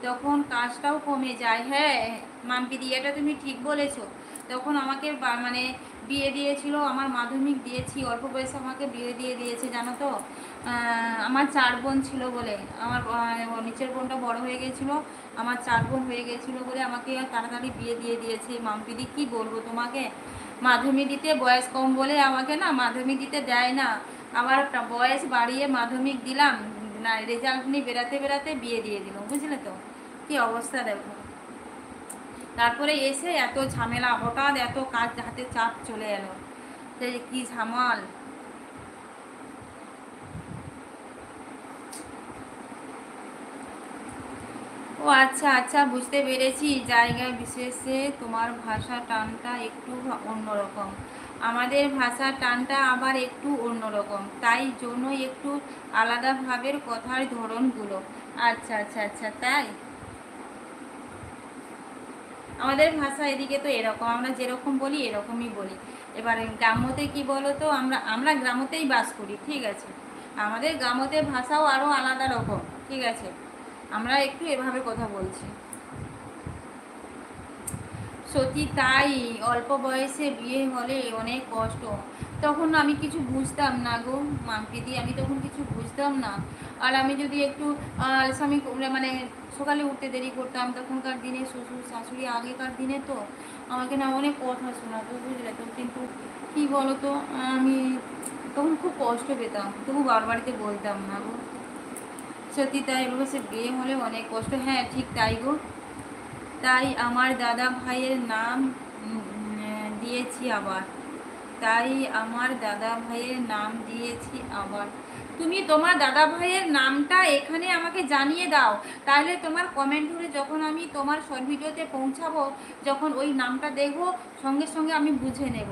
তখন কাজটাও কমে যায়। হ্যাঁ মাম্পিদি, এটা তুমি ঠিক বলেছো। তখন আমাকে মানে বিয়ে দিয়েছিল, আমার মাধ্যমিক দিয়েছি, অল্প বয়সে আমাকে বিয়ে দিয়ে দিয়েছে জানো তো। আমার 4 বোন ছিল বলে, আমার নিচের বোনটা বড় হয়ে গেছিলো, আমার 4 বোন হয়ে গেছিলো বলে আমাকে তাড়াতাড়ি বিয়ে দিয়ে দিয়েছে মাম্পিদি। কি বলবো তোমাকে, মাধ্যমিক দিতে বয়স কম বলে আমাকে না মাধ্যমিক দিতে দেয় না। আবার বয়স বাড়িয়ে মাধ্যমিক দিলাম না, রেজাল্ট নিয়ে বেরাতে বেরাতে বিয়ে দিয়ে দিল, বুঝলে তো কি অবস্থা দেখো। তারপরে এসে এত ঝামেলা, হঠাৎ এত কাজ হাতে চাপ চলে এলো, সে কি ঝামাল। ও আচ্ছা আচ্ছা, বুঝতে পেরেছি। জায়গা বিশেষে তোমার ভাষা টানটা একটু অন্যরকম, আমাদের ভাষা টানটা আবার একটু অন্যরকম, তাই জন্য একটু আলাদা ভাবের কথার ধরনগুলো। আচ্ছা আচ্ছা আচ্ছা, তাই আমাদের ভাষা এদিকে তো এরকম, আমরা যেরকম বলি এরকমই বলি। এবারে গ্রাম্যতে কি বলো তো, আমরা আমরা গ্রামতেই বাস করি, ঠিক আছে, আমাদের গ্রামতে ভাষাও আরও আলাদা রকম, ঠিক আছে, আমরা একটু এভাবে কথা বলছি। সত্যি তাই, অল্প বয়সে বিয়ে হলে অনেক কষ্ট। তখন আমি কিছু বুঝতাম না গো মাম্পিদি, আমি তখন কিছু বুঝতাম না। আর আমি যদি একটু স্বামী মানে সকালে উঠতে দেরি করতাম, তখনকার দিনে শ্বশুর শাশুড়ি আগেকার দিনে তো আমাকে না অনেক কথা শোনাতো, বুঝলে তো। কিন্তু কী বলো তো, আমি তখন খুব কষ্ট পেতাম, তবু বাবার বাড়িতে বলতাম না গো। সত্যি তাই, এভাবে সে বিয়ে হলে অনেক কষ্ট। হ্যাঁ ঠিক তাই গো। তাই আমার দাদা ভাইয়ের নাম দিয়েছি আবার, তাই আমার দাদা ভাইয়ের নাম দিয়েছি আবার। তুমি তোমার দাদা ভাইয়ের নামটা এখানে আমাকে জানিয়ে দাও, তাহলে তোমার কমেন্ট করে যখন আমি তোমার শর্ট ভিডিওতে পৌঁছাবো, যখন ওই নামটা দেখবো, সঙ্গে সঙ্গে আমি বুঝে নেব,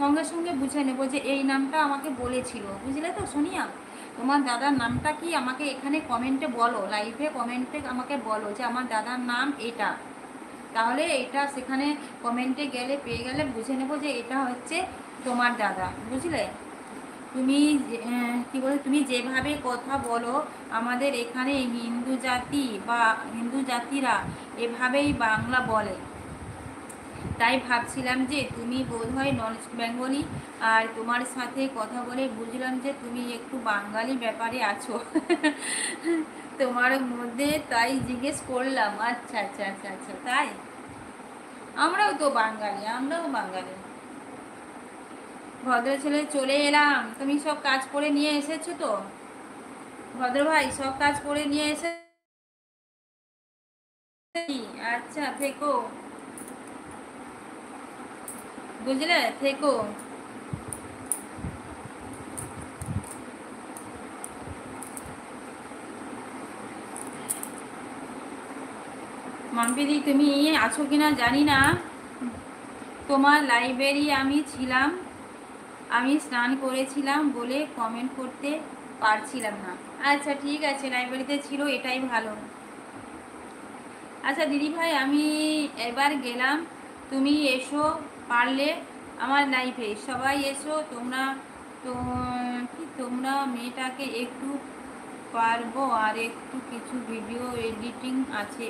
সঙ্গে সঙ্গে বুঝে নেব যে এই নামটা আমাকে বলেছিল, বুঝলে তো সোনিয়া। তোমার দাদার নামটা কি আমাকে এখানে কমেন্টে বলো, লাইভে কমেন্টে আমাকে বলো যে আমার দাদার নাম এটা, তাহলে এটা সেখানে কমেন্টে গেলে পেয়ে গেলে বুঝে নেব যে এটা হচ্ছে তোমার দাদা, বুঝলে। তুমি কি বলে, তুমি যেভাবে কথা বলো, আমাদের এখানে হিন্দু জাতি বা হিন্দু জাতিরা এভাবেই বাংলা বলে, তাই ভাবছিলাম যে তুমি বোধহয় নন বেঙ্গলি, আর তোমার সাথে কথা বলে বুঝলাম যে তুমি একটু বাঙালি ব্যাপারে আছো তোমার মধ্যে, তাই জিজ্ঞেস করলাম। আচ্ছা আচ্ছা আচ্ছা আচ্ছা, তাই আমরাও তো বাঙালি, আমরাও বাঙালি। ভদ্র ছেলে চলে এলাম, তুমি সব কাজ করে নিয়ে এসেছো তো ভদ্র ভাই, সব কাজ করে নিয়ে এসে। আচ্ছা থেকো, বুঝলে, থেকো। মাম্পিদি তুমি আছো কিনা জানি না, তোমার লাইব্রেরি আমি ছিলাম, আমি স্নান করেছিলাম বলে কমেন্ট করতে পারছিলাম না। আচ্ছা ঠিক আছে, লাইব্রেরিতে ছিল, এটাই ভালো। আচ্ছা দিদি ভাই, আমি এবার গেলাম, তুমি এসো পারলে আমার লাইফে, সবাই এসো তোমরা। তো কি তোমরা মেয়েটাকে একটু পারবো, আর একটু কিছু ভিডিও এডিটিং আছে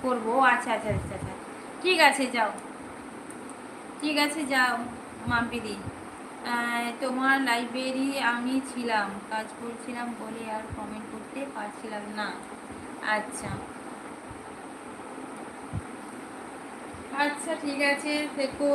করবো। আচ্ছা আচ্ছা আচ্ছা আচ্ছা, ঠিক আছে যাও, ঠিক আছে যাও মাম্পিদি। তোমার লাইব্রেরি আমি ছিলাম, কাজ করছিলাম বলে আর কমেন্ট করতে পারছিলাম না। আচ্ছা আচ্ছা, ঠিক আছে থেকো।